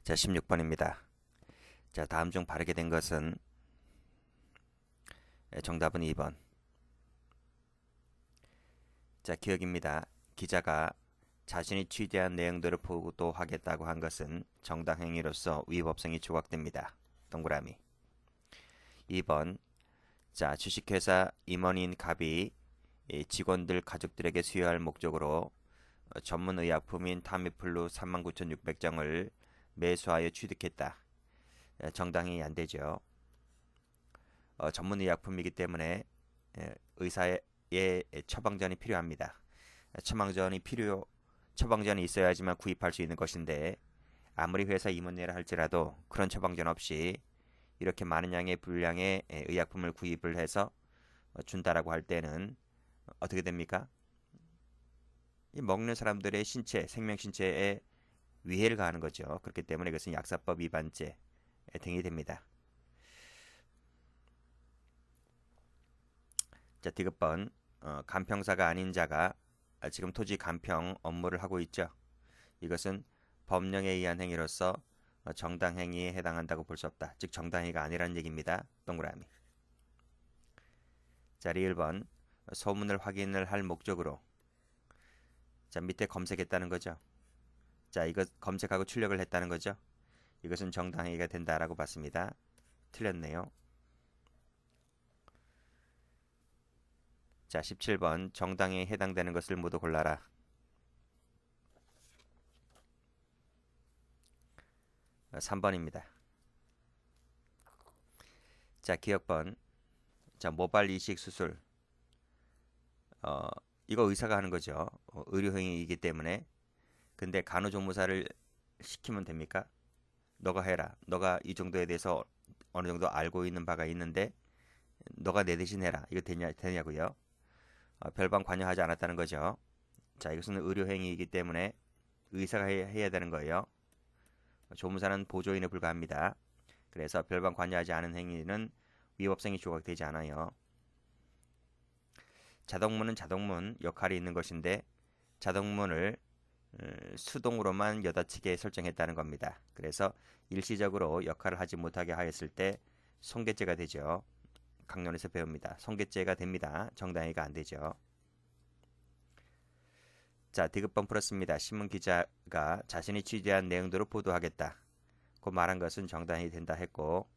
자, 16번입니다. 자, 다음 중 바르게 된 것은 정답은 2번. 자, 기억입니다. 기자가 자신이 취재한 내용들을 보도하겠다고 한 것은 정당 행위로서 위법성이 조각됩니다. 동그라미. 2번. 자, 주식회사 임원인 갑이 이 직원들 가족들에게 수여할 목적으로 전문 의약품인 타미플루 39,600장을 매수하여 취득했다. 정당이 안 되죠. 전문 의약품이기 때문에 의사의 처방전이 필요합니다. 처방전이 있어야지만 구입할 수 있는 것인데 아무리 회사 임원이라 할지라도 그런 처방전 없이 이렇게 많은 양의 분량의 의약품을 구입을 해서 준다라고 할 때는 어떻게 됩니까? 이 먹는 사람들의 신체, 생명 신체에 위해를 가하는 거죠. 그렇기 때문에 이것은 약사법 위반죄 등이 됩니다. 자, 디귿번. 간평사가 아닌 자가 지금 토지 간평 업무를 하고 있죠. 이것은 법령에 의한 행위로서 정당 행위에 해당한다고 볼 수 없다. 즉 정당행위가 아니라는 얘기입니다. 동그라미. 자, 리을번. 소문을 확인을 할 목적으로. 자, 밑에 검색했다는 거죠. 자, 이거 검색하고 출력을 했다는 거죠. 이것은 정당행위가 된다라고 봤습니다. 틀렸네요. 자, 17번. 정당에 해당되는 것을 모두 골라라. 3번입니다. 자, 기억번. 자, 모발 이식 수술. 이거 의사가 하는 거죠. 의료행위이기 때문에. 근데 간호조무사를 시키면 됩니까? 너가 해라. 너가 이 정도에 대해서 어느 정도 알고 있는 바가 있는데 너가 내 대신 해라. 이거 되냐고요? 별반 관여하지 않았다는 거죠. 자, 이것은 의료행위이기 때문에 의사가 해야 되는 거예요. 조무사는 보조인에 불과합니다. 그래서 별반 관여하지 않은 행위는 위법성이 조각되지 않아요. 자동문은 자동문 역할이 있는 것인데 자동문을 수동으로만 여닫히게 설정했다는 겁니다. 그래서 일시적으로 역할을 하지 못하게 하였을 때 손괴죄가 되죠. 강론에서 배웁니다. 손괴죄가 됩니다. 정당행위가 안 되죠. 자, 디귿번 풀었습니다. 신문 기자가 자신이 취재한 내용들을 보도하겠다. 그 말한 것은 정당이 된다 했고,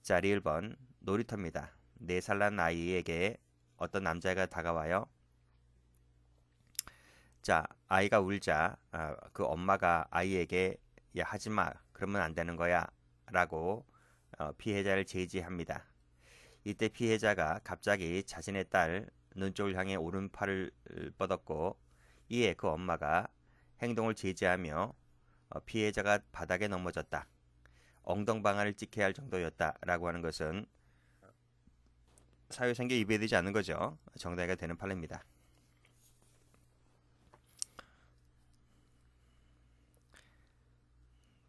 자, 리을번. 놀이터입니다. 4살 난 아이에게 어떤 남자가 다가와요. 자, 아이가 울자 그 엄마가 아이에게 야, 하지마. 그러면 안 되는 거야. 라고 피해자를 제지합니다. 이때 피해자가 갑자기 자신의 딸 눈쪽을 향해 오른팔을 뻗었고 이에 그 엄마가 행동을 제지하며 피해자가 바닥에 넘어졌다. 엉덩방아를 찍혀야 할 정도였다라고 하는 것은 사유생계 위배되지 않는 거죠. 정당화가 되는 판례입니다.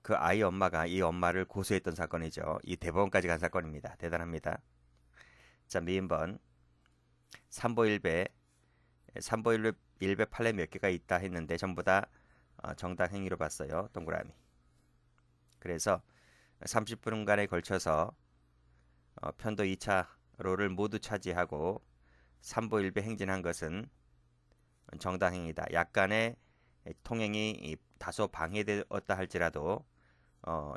그 아이 엄마가 이 엄마를 고소했던 사건이죠. 이 대법원까지 간 사건입니다. 대단합니다. 자, 미인번. 삼보일배 판례 몇 개가 있다 했는데 전부 다 정당 행위로 봤어요. 동그라미. 그래서 30분간에 걸쳐서 편도 2차로를 모두 차지하고 삼보일배 행진한 것은 정당 행위다. 약간의 통행이 다소 방해되었다 할지라도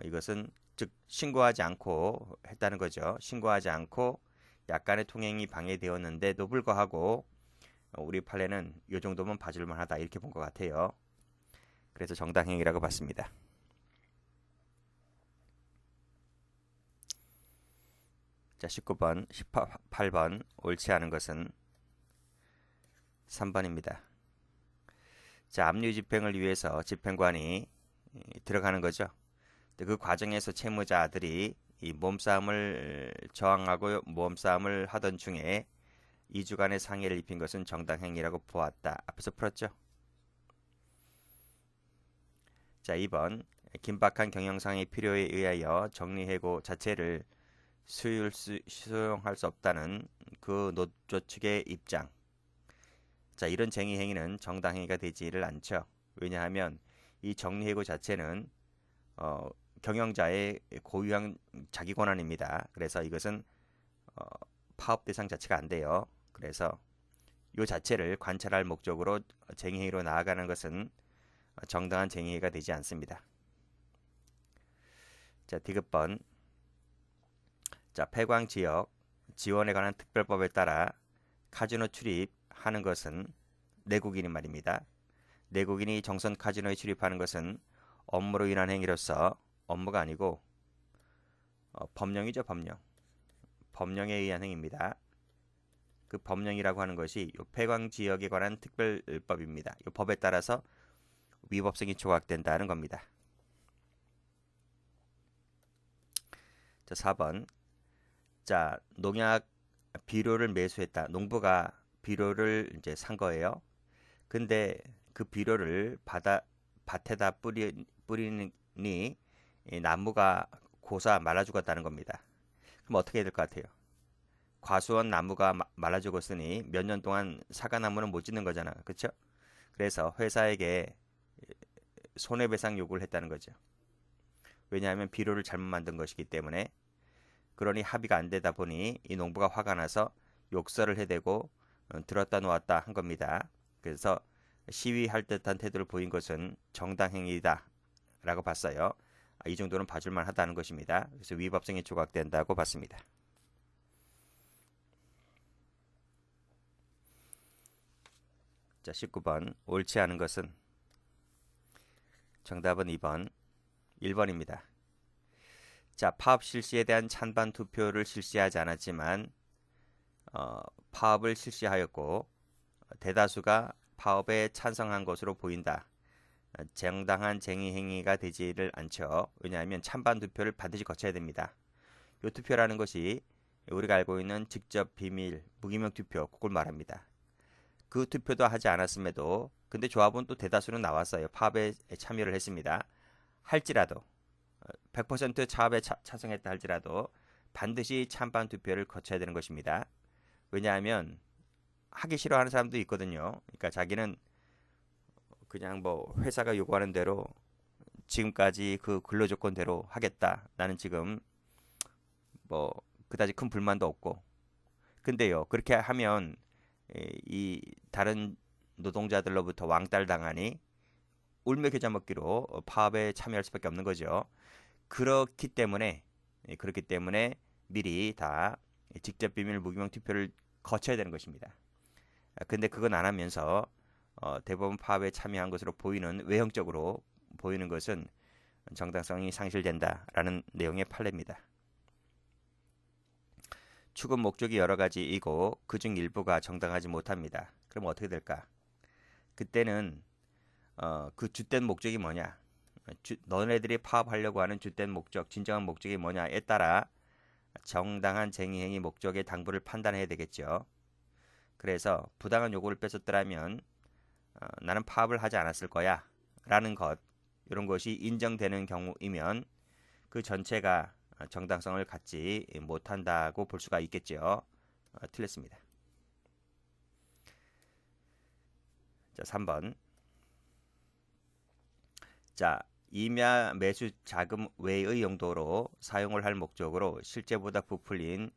이것은 즉 신고하지 않고 했다는 거죠. 신고하지 않고 약간의 통행이 방해되었는데도 불구하고 우리 판례는 이 정도면 봐줄 만하다 이렇게 본 것 같아요. 그래서 정당행위라고 봤습니다. 자, 19번, 18번 옳지 않은 것은 3번입니다. 자, 압류 집행을 위해서 집행관이 들어가는 거죠. 그 과정에서 채무자 아들이 이 몸싸움을 저항하고 몸싸움을 하던 중에 2주간의 상해를 입힌 것은 정당행위라고 보았다. 앞에서 풀었죠. 자, 2번. 긴박한 경영상의 필요에 의하여 정리해고 자체를 수용할 수 없다는 그 노조 측의 입장. 자, 이런 쟁의 행위는 정당행위가 되지를 않죠. 왜냐하면 이 정리해고 자체는 경영자의 고유한 자기 권한입니다. 그래서 이것은 어, 파업 대상 자체가 안 돼요. 그래서 이 자체를 관찰할 목적으로 쟁의회의로 나아가는 것은 정당한 쟁의회가 되지 않습니다. 자, 디귿번. 자, 폐광 지역 지원에 관한 특별법에 따라 카지노 출입하는 것은 내국인이 말입니다. 내국인이 정선 카지노에 출입하는 것은 업무로 인한 행위로서 업무가 아니고 법령이죠, 법령. 법령에 의한 행위입니다. 그 법령이라고 하는 것이 요 폐광 지역에 관한 특별법입니다. 이 법에 따라서 위법성이 조각된다는 겁니다. 자, 4번. 자, 농약 비료를 매수했다. 농부가 비료를 이제 산 거예요. 근데 그 비료를 밭에다 뿌리니 이 나무가 고사 말라 죽었다는 겁니다. 그럼 어떻게 해야 될 것 같아요? 과수원 나무가 말라 죽었으니 몇 년 동안 사과나무는 못 짓는 거잖아. 그렇죠? 그래서 회사에게 손해배상 요구를 했다는 거죠. 왜냐하면 비료를 잘못 만든 것이기 때문에. 그러니 합의가 안 되다 보니 이 농부가 화가 나서 욕설을 해대고 들었다 놓았다 한 겁니다. 그래서 시위할 듯한 태도를 보인 것은 정당행위다 라고 봤어요. 이 정도는 봐줄만 하다는 것입니다. 그래서 위법성이 조각된다고 봤습니다. 자, 19번. 옳지 않은 것은 정답은 2번 1번입니다. 자, 파업 실시에 대한 찬반 투표를 실시하지 않았지만 파업을 실시하였고 대다수가 파업에 찬성한 것으로 보인다. 정당한 쟁의 행위가 되지를 않죠. 왜냐하면 찬반 투표를 반드시 거쳐야 됩니다. 이 투표라는 것이 우리가 알고 있는 직접 비밀 무기명 투표, 그걸 말합니다. 그 투표도 하지 않았음에도 근데 조합은 또 대다수는 나왔어요. 파업에 참여를 했습니다. 할지라도 100% 파업에 찬성했다 할지라도 반드시 찬반 투표를 거쳐야 되는 것입니다. 왜냐하면 하기 싫어하는 사람도 있거든요. 그러니까 자기는 그냥 뭐 회사가 요구하는 대로 지금까지 그 근로조건대로 하겠다. 나는 지금 뭐 그다지 큰 불만도 없고. 근데요, 그렇게 하면 이 다른 노동자들로부터 왕따를 당하니 울며 겨자 먹기로 파업에 참여할 수밖에 없는 거죠. 그렇기 때문에 미리 다 직접 비밀 무기명 투표를 거쳐야 되는 것입니다. 근데 그건 안 하면서 대법원 파업에 참여한 것으로 보이는 외형적으로 보이는 것은 정당성이 상실된다라는 내용의 판례입니다. 추구 목적이 여러 가지이고 그중 일부가 정당하지 못합니다. 그럼 어떻게 될까? 그때는 그 주된 목적이 뭐냐? 너네들이 파업하려고 하는 주된 목적, 진정한 목적이 뭐냐에 따라 정당한 쟁의행위 목적의 당부를 판단해야 되겠죠. 그래서 부당한 요구를 뺏었더라면 나는 파업을 하지 않았을 거야 라는 것, 이런 것이 인정되는 경우이면 그 전체가 정당성을 갖지 못한다고 볼 수가 있겠죠. 틀렸습니다. 자, 3번. 자, 임야 매수 자금 외의 용도로 사용을 할 목적으로 실제보다 부풀린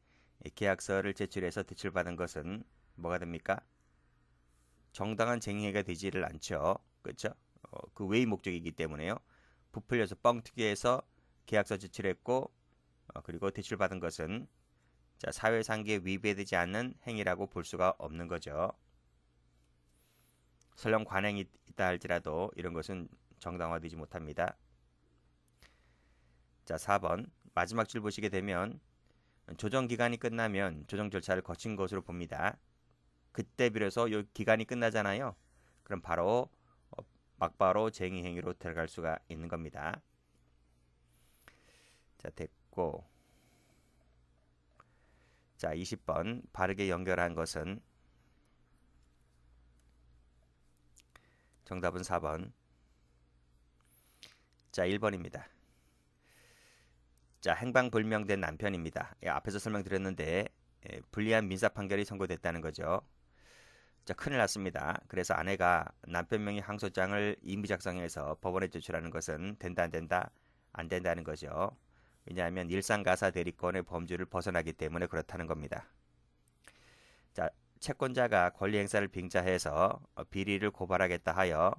계약서를 제출해서 대출받은 것은 뭐가 됩니까? 정당한 쟁의가 되지를 않죠. 그렇죠? 그 외의 목적이기 때문에요. 부풀려서 뻥튀기 해서 계약서 제출했고 그리고 대출받은 것은 자, 사회상기에 위배되지 않는 행위라고 볼 수가 없는 거죠. 설령 관행이 있다 할지라도 이런 것은 정당화되지 못합니다. 자, 4번. 마지막 줄 보시게 되면 조정 기간이 끝나면 조정 절차를 거친 것으로 봅니다. 그때 비로소 이 기간이 끝나잖아요. 그럼 바로 막바로 쟁의 행위로 들어갈 수가 있는 겁니다. 자, 됐고. 자, 20번. 바르게 연결한 것은 정답은 4번. 자, 1번입니다. 자, 행방불명된 남편입니다. 앞에서 설명드렸는데 불리한 민사 판결이 선고됐다는 거죠. 자, 큰일 났습니다. 그래서 아내가 남편 명의 항소장을 임의 작성해서 법원에 제출하는 것은 된다 안 된다? 안 된다는 거죠. 왜냐하면 일상가사 대리권의 범주를 벗어나기 때문에 그렇다는 겁니다. 자, 채권자가 권리 행사를 빙자해서 비리를 고발하겠다 하여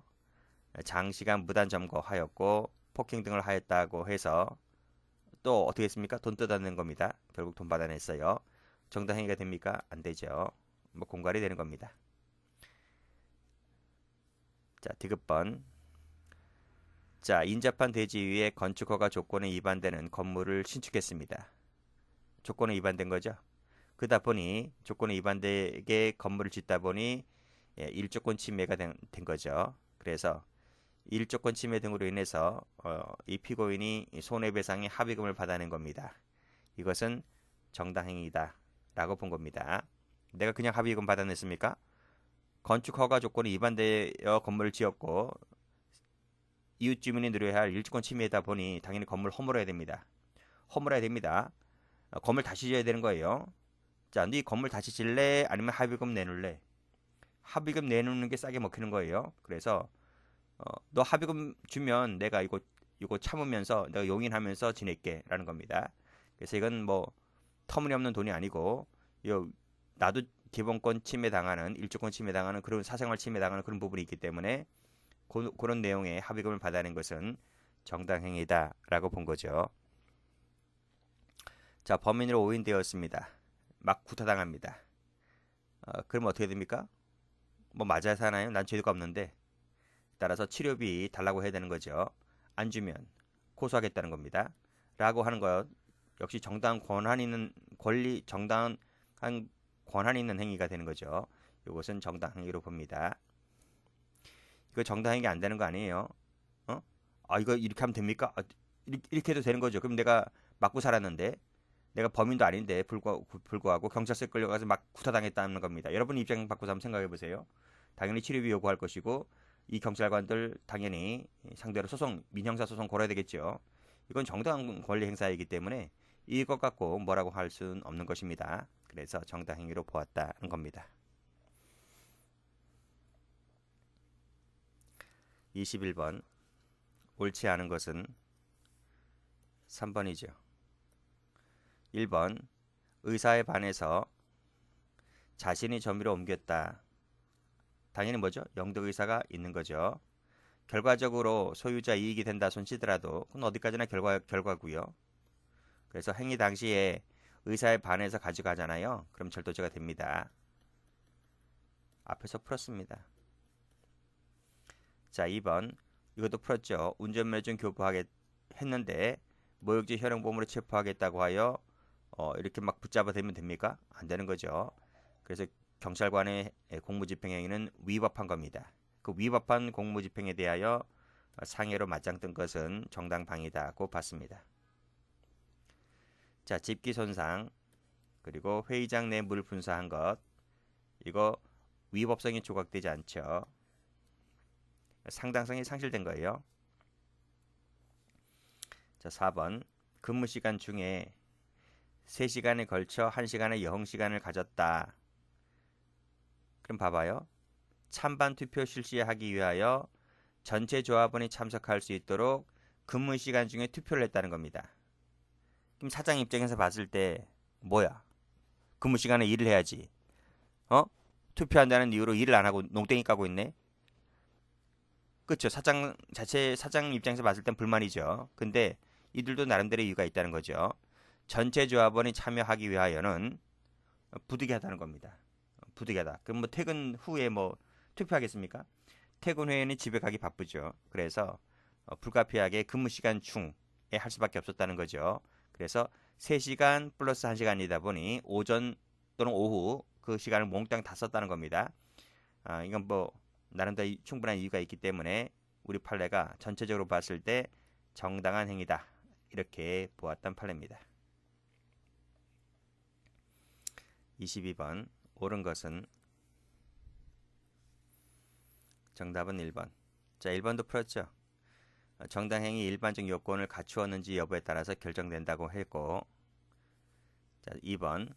장시간 무단 점거하였고 폭행 등을 하였다고 해서 또 어떻게 했습니까? 돈 뜯어낸 겁니다. 결국 돈 받아냈어요. 정당행위가 됩니까? 안 되죠. 뭐 공갈이 되는 겁니다. 자, 디귿번. 자, 인접한 대지 위에 건축허가 조건에 위반되는 건물을 신축했습니다. 조건에 위반된 거죠. 그러다 보니 조건에 위반되게 건물을 짓다 보니 일조권 침해가 된 거죠. 그래서 일조권 침해 등으로 인해서 이 피고인이 손해배상의 합의금을 받아낸 겁니다. 이것은 정당행위다 라고 본 겁니다. 내가 그냥 합의금 받아냈습니까? 건축허가 조건에 위반되어 건물을 지었고 이웃 주민이 누려야 할 일주권 침해이다 보니 당연히 건물 허물어야 됩니다. 허물어야 됩니다. 건물 다시 지어야 되는 거예요. 자, 네 건물 다시 질래? 아니면 합의금 내놓을래? 합의금 내놓는 게 싸게 먹히는 거예요. 그래서 너 합의금 주면 내가 이거 참으면서 내가 용인하면서 지낼게라는 겁니다. 그래서 이건 뭐 터무니없는 돈이 아니고 나도 기본권 침해 당하는 일주권 침해 당하는 그런 사생활 침해 당하는 그런 부분이 있기 때문에 그런 내용의 합의금을 받아낸 것은 정당행위다라고 본 거죠. 자, 범인으로 오인되었습니다. 막 구타당합니다. 그럼 어떻게 됩니까? 뭐 맞아야 사나요? 난 죄가 없는데. 따라서 치료비 달라고 해야 되는 거죠. 안 주면 고소하겠다는 겁니다. 라고 하는 것 역시 정당한 권한 있는 정당한 권한 있는 행위가 되는 거죠. 이것은 정당행위로 봅니다. 이거 정당행위 안 되는 거 아니에요? 이거 이렇게 하면 됩니까? 이렇게 해도 되는 거죠. 그럼 내가 맞고 살았는데 내가 범인도 아닌데 불구하고 경찰서에 끌려가서 막 구타당했다는 겁니다. 여러분 입장 바꿔서 한번 생각해 보세요. 당연히 치료비 요구할 것이고 이 경찰관들 당연히 상대로 민형사 소송 걸어야 되겠죠. 이건 정당한 권리 행사이기 때문에 이것 갖고 뭐라고 할 수는 없는 것입니다. 그래서 정당행위로 보았다는 겁니다. 21번. 옳지 않은 것은 3번이죠. 1번. 의사에 반해서 자신이 점유로 옮겼다. 당연히 뭐죠? 영득의사가 있는 거죠. 결과적으로 소유자 이익이 된다 손치더라도 그건 어디까지나 결과고요. 그래서 행위 당시에 의사에 반해서 가져가잖아요. 그럼 절도죄가 됩니다. 앞에서 풀었습니다. 자, 2번. 이것도 풀었죠. 운전면허증 교부했는데 모욕죄 현행범으로 체포하겠다고 하여 이렇게 막 붙잡아 대면 됩니까? 안 되는 거죠. 그래서 경찰관의 공무집행행위는 위법한 겁니다. 그 위법한 공무집행에 대하여 상해로 맞짱 뜬 것은 정당방위다고 봤습니다. 자, 집기 손상 그리고 회의장 내 물 분사한 것 이거 위법성이 조각되지 않죠. 상당성이 상실된 거예요. 자, 4번. 근무 시간 중에 3시간에 걸쳐 1시간의 여흥 시간을 가졌다. 그럼 봐봐요. 찬반 투표 실시하기 위하여 전체 조합원이 참석할 수 있도록 근무 시간 중에 투표를 했다는 겁니다. 그럼 사장 입장에서 봤을 때 뭐야? 근무 시간에 일을 해야지. 투표한다는 이유로 일을 안 하고 농땡이 까고 있네. 그렇죠. 사장 입장에서 봤을 땐 불만이죠. 근데 이들도 나름대로 이유가 있다는 거죠. 전체 조합원이 참여하기 위하여는 부득이하다는 겁니다. 부득이하다. 그럼 뭐 퇴근 후에 뭐 투표하겠습니까? 퇴근 후에는 집에 가기 바쁘죠. 그래서 불가피하게 근무 시간 중에 할 수밖에 없었다는 거죠. 그래서 3시간 플러스 1시간이다 보니 오전 또는 오후 그 시간을 몽땅 다 썼다는 겁니다. 이건 뭐 나름대로 충분한 이유가 있기 때문에 우리 판례가 전체적으로 봤을 때 정당한 행위다. 이렇게 보았던 판례입니다. 22번. 옳은 것은 정답은 1번. 자, 1번도 풀었죠. 정당행위 일반적 요건을 갖추었는지 여부에 따라서 결정된다고 했고, 자, 2번.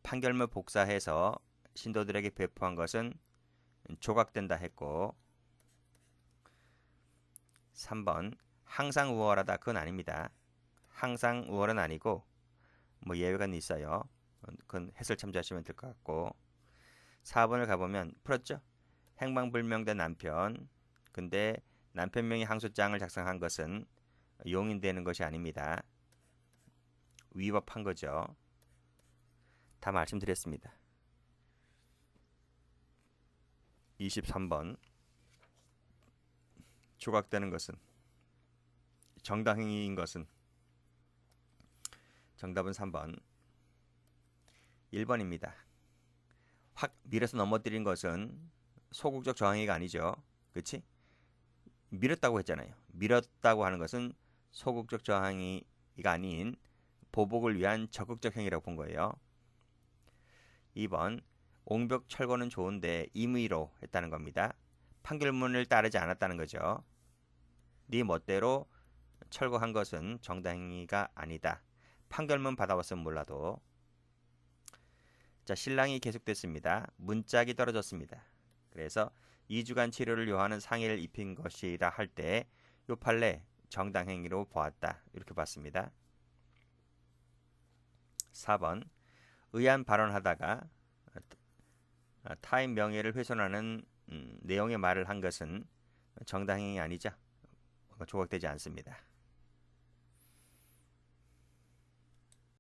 판결문 복사해서 신도들에게 배포한 것은 조각된다 했고 3번 항상 우월하다 그건 아닙니다. 항상 우월은 아니고 뭐 예외가 있어요. 그건 해설 참조하시면 될 것 같고 4번을 가보면 풀었죠? 행방불명된 남편. 근데 남편명의 항소장을 작성한 것은 용인되는 것이 아닙니다. 위법한 거죠. 다 말씀드렸습니다. 23번 조각되는 것은 정당행위인 것은 정답은 3번 1번입니다. 확 밀어서 넘어뜨린 것은 소극적 저항행위가 아니죠. 그치? 밀었다고 했잖아요. 밀었다고 하는 것은 소극적 저항행위가 아닌 보복을 위한 적극적 행위라고 본 거예요. 2번 옹벽 철거는 좋은데 임의로 했다는 겁니다. 판결문을 따르지 않았다는 거죠. 네 멋대로 철거한 것은 정당행위가 아니다. 판결문 받아왔으면 몰라도. 자, 신랑이 계속됐습니다. 문짝이 떨어졌습니다. 그래서 2주간 치료를 요하는 상해를 입힌 것이라 할 때 요 판례 정당행위로 보았다. 이렇게 봤습니다. 4번 의한 발언하다가 타인 명예를 훼손하는 내용의 말을 한 것은 정당행위 아니죠. 조각되지 않습니다.